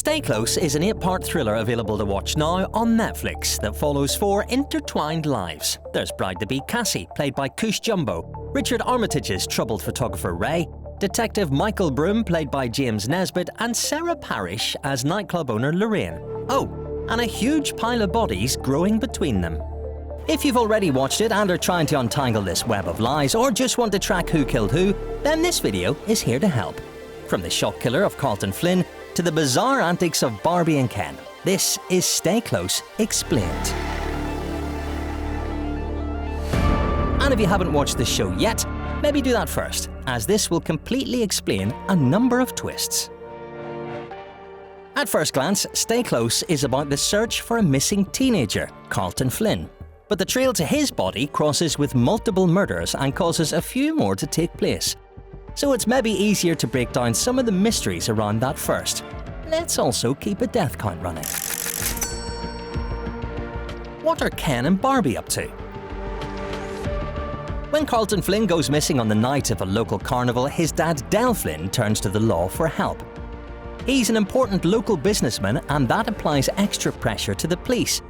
Stay Close is an 8-part thriller available to watch now on Netflix that follows 4 intertwined lives. There's bride-to-be Cassie, played by Cush Jumbo, Richard Armitage's troubled photographer Ray, Detective Michael Broom, played by James Nesbitt, and Sarah Parish as nightclub owner Lorraine. Oh, and a huge pile of bodies growing between them. If you've already watched it and are trying to untangle this web of lies, or just want to track who killed who, then this video is here to help. From the shock killer of Carlton Flynn to the bizarre antics of Barbie and Ken, this is Stay Close Explained. And if you haven't watched the show yet, maybe do that first, as this will completely explain a number of twists. At first glance, Stay Close is about the search for a missing teenager, Carlton Flynn. But the trail to his body crosses with multiple murders and causes a few more to take place. So it's maybe easier to break down some of the mysteries around that first. Let's also keep a death count running. What are Ken and Barbie up to? When Carlton Flynn goes missing on the night of a local carnival, his dad Del Flynn turns to the law for help. He's an important local businessman, and that applies extra pressure to the police.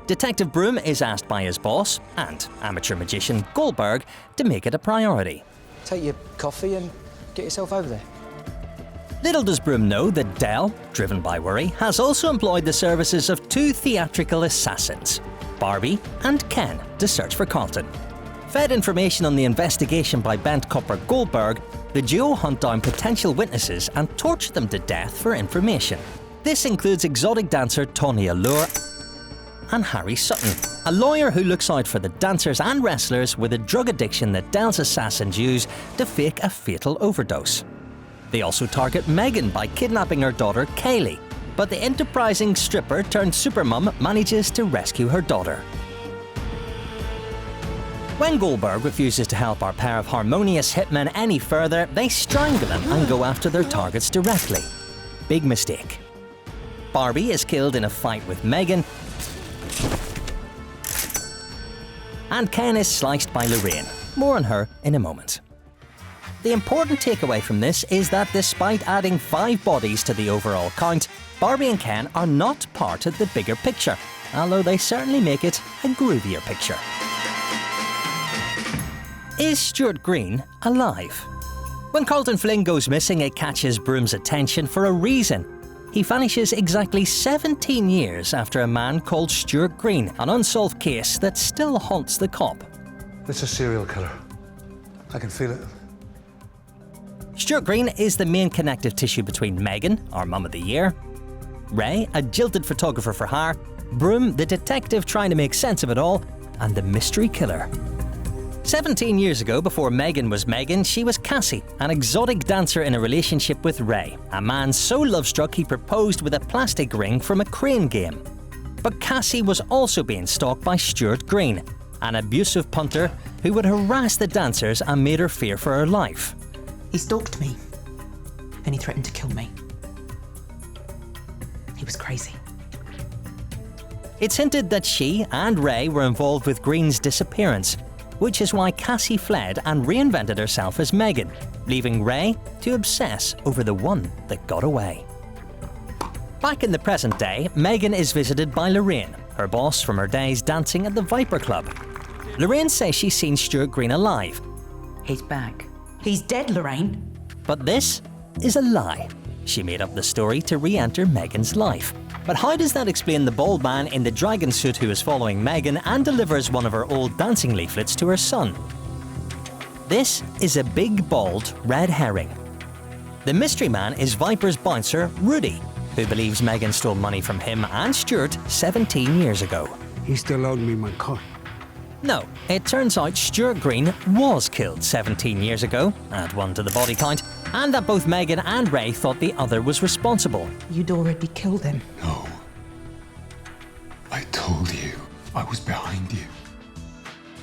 Detective Broom is asked by his boss, and amateur magician Goldberg, to make it a priority. Take your coffee and get yourself over there. Little does Broom know that Del, driven by worry, has also employed the services of 2 theatrical assassins, Barbie and Ken, to search for Carlton. Fed information on the investigation by bent copper Goldberg, the duo hunt down potential witnesses and torture them to death for information. This includes exotic dancer Tony Allure and Harry Sutton, a lawyer who looks out for the dancers and wrestlers with a drug addiction that Del's assassins use to fake a fatal overdose. They also target Megan by kidnapping her daughter Kaylee, but the enterprising stripper turned supermum manages to rescue her daughter. When Goldberg refuses to help our pair of harmonious hitmen any further, they strangle him and go after their targets directly. Big mistake. Barbie is killed in a fight with Megan, and Ken is sliced by Lorraine. More on her in a moment. The important takeaway from this is that despite adding 5 bodies to the overall count, Barbie and Ken are not part of the bigger picture, although they certainly make it a groovier picture. Is Stuart Green alive? When Carlton Flynn goes missing, it catches Broom's attention for a reason. He vanishes exactly 17 years after a man called Stuart Green, an unsolved case that still haunts the cop. It's a serial killer. I can feel it. Stuart Green is the main connective tissue between Megan, our mum of the year, Ray, a jilted photographer for hire, Broom, the detective trying to make sense of it all, and the mystery killer. 17 years ago, before Megan was Megan, she was Cassie, an exotic dancer in a relationship with Ray, a man so love-struck he proposed with a plastic ring from a crane game. But Cassie was also being stalked by Stuart Green, an abusive punter who would harass the dancers and made her fear for her life. He stalked me, and he threatened to kill me. He was crazy. It's hinted that she and Ray were involved with Green's disappearance, which is why Cassie fled and reinvented herself as Megan, leaving Ray to obsess over the one that got away. Back in the present day, Megan is visited by Lorraine, her boss from her days dancing at the Viper Club. Lorraine says she's seen Stuart Green alive. He's back. He's dead, Lorraine. But this is a lie. She made up the story to re-enter Megan's life. But how does that explain the bald man in the dragon suit who is following Megan and delivers one of her old dancing leaflets to her son? This is a big, bald red herring. The mystery man is Viper's bouncer, Rudy, who believes Megan stole money from him and Stuart 17 years ago. He still owed me my car. No, it turns out Stuart Green was killed 17 years ago, add 1 to the body count, and that both Megan and Ray thought the other was responsible. You'd already killed him. No. I told you. I was behind you.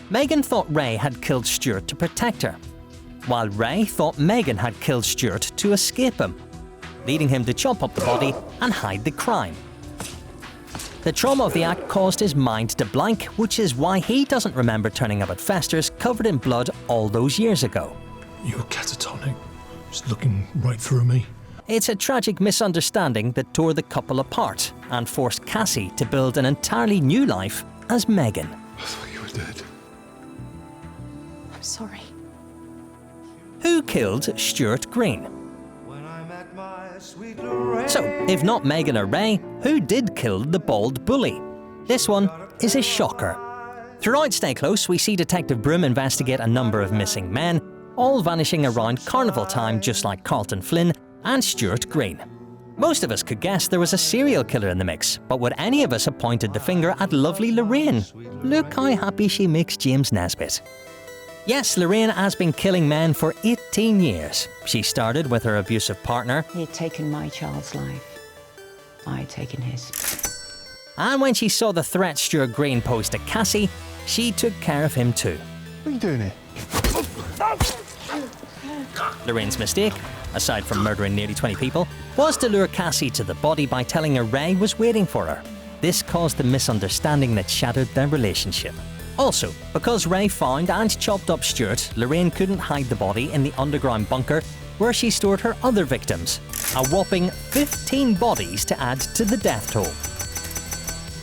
Megan thought Ray had killed Stuart to protect her, while Ray thought Megan had killed Stuart to escape him, leading him to chop up the body and hide the crime. The trauma of the act caused his mind to blank, which is why he doesn't remember turning up at Fester's covered in blood all those years ago. You were catatonic, just looking right through me. It's a tragic misunderstanding that tore the couple apart and forced Cassie to build an entirely new life as Megan. I thought you were dead. I'm sorry. Who killed Stuart Green? So, if not Megan or Ray, who did kill the bald bully? This one is a shocker. Throughout Stay Close, we see Detective Broom investigate a number of missing men, all vanishing around carnival time just like Carlton Flynn and Stuart Green. Most of us could guess there was a serial killer in the mix, but would any of us have pointed the finger at lovely Lorraine? Look how happy she makes James Nesbitt. Yes, Lorraine has been killing men for 18 years. She started with her abusive partner. He had taken my child's life. I had taken his. And when she saw the threat Stuart Green posed to Cassie, she took care of him too. What are you doing here? Lorraine's mistake, aside from murdering nearly 20 people, was to lure Cassie to the body by telling her Ray was waiting for her. This caused the misunderstanding that shattered their relationship. Also, because Ray found and chopped up Stuart, Lorraine couldn't hide the body in the underground bunker where she stored her other victims. A whopping 15 bodies to add to the death toll.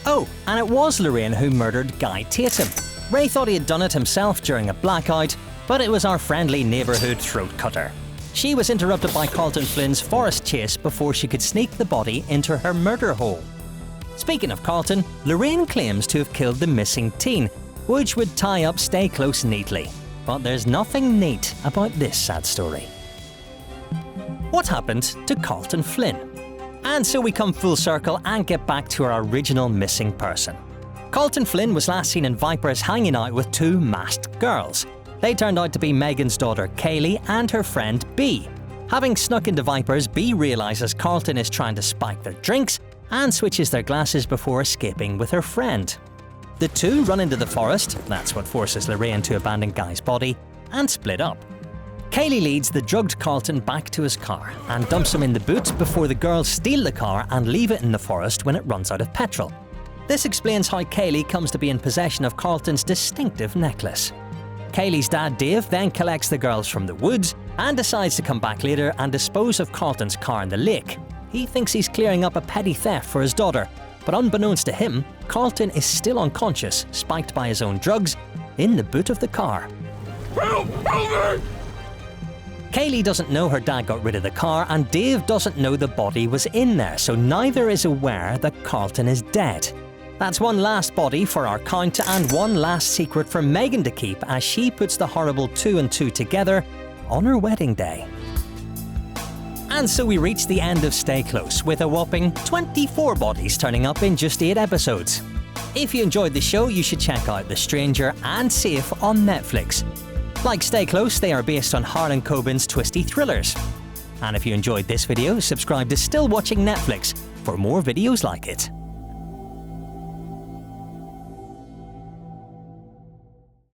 Oh, and it was Lorraine who murdered Guy Tatum. Ray thought he had done it himself during a blackout, but it was our friendly neighbourhood throat cutter. She was interrupted by Carlton Flynn's forest chase before she could sneak the body into her murder hole. Speaking of Carlton, Lorraine claims to have killed the missing teen, which would tie up Stay Close neatly. But there's nothing neat about this sad story. What happened to Carlton Flynn? And so we come full circle and get back to our original missing person. Carlton Flynn was last seen in Vipers hanging out with two masked girls. They turned out to be Megan's daughter Kaylee and her friend Bea. Having snuck into Vipers, Bea realises Carlton is trying to spike their drinks and switches their glasses before escaping with her friend. The two run into the forest, that's what forces Lorraine to abandon Guy's body, and split up. Kaylee leads the drugged Carlton back to his car and dumps him in the boot before the girls steal the car and leave it in the forest when it runs out of petrol. This explains how Kaylee comes to be in possession of Carlton's distinctive necklace. Kaylee's dad Dave then collects the girls from the woods and decides to come back later and dispose of Carlton's car in the lake. He thinks he's clearing up a petty theft for his daughter, but unbeknownst to him, Carlton is still unconscious, spiked by his own drugs, in the boot of the car. Help me! Kaylee doesn't know her dad got rid of the car, and Dave doesn't know the body was in there, so neither is aware that Carlton is dead. That's one last body for our count and one last secret for Megan to keep as she puts the horrible 2 and 2 together on her wedding day. And so we reach the end of Stay Close, with a whopping 24 bodies turning up in just 8 episodes. If you enjoyed the show, you should check out The Stranger and Safe on Netflix. Like Stay Close, they are based on Harlan Coben's twisty thrillers. And if you enjoyed this video, subscribe to Still Watching Netflix for more videos like it.